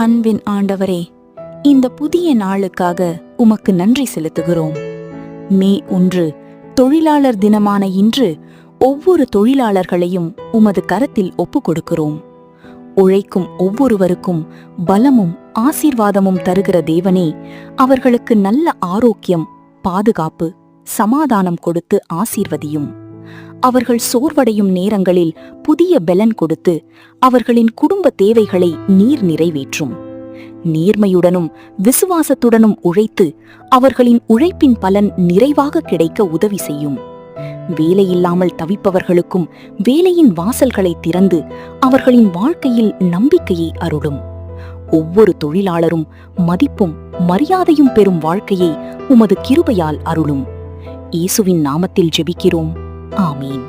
அன்பின் ஆண்டவரே, இந்த புதிய நாளுக்காக உமக்கு நன்றி செலுத்துகிறோம். மே 1 தொழிலாளர் தினமான இன்று ஒவ்வொரு தொழிலாளர்களையும் உமது கரத்தில் ஒப்புக் கொடுக்கிறோம். உழைக்கும் ஒவ்வொருவருக்கும் பலமும் ஆசீர்வாதமும் தருகிற தேவனே, அவர்களுக்கு நல்ல ஆரோக்கியம், பாதுகாப்பு, சமாதானம் கொடுத்து ஆசீர்வதியும். அவர்கள் சோர்வடையும் நேரங்களில் புதிய பெலன் கொடுத்து அவர்களின் குடும்ப தேவைகளை நீர் நிறைவேற்றும். நேர்மையுடனும் விசுவாசத்துடனும் உழைத்து அவர்களின் உழைப்பின் பலன் நிறைவாக கிடைக்க உதவி செய்யும். வேலையில்லாமல் தவிப்பவர்களுக்கும் வேலையின் வாசல்களை திறந்து அவர்களின் வாழ்க்கையில் நம்பிக்கையை அருளும். ஒவ்வொரு தொழிலாளரும் மதிப்பும் மரியாதையும் பெறும் வாழ்க்கையை உமது கிருபையால் அருளும். இயேசுவின் நாமத்தில் ஜெபிக்கிறோம். ஆமீன்.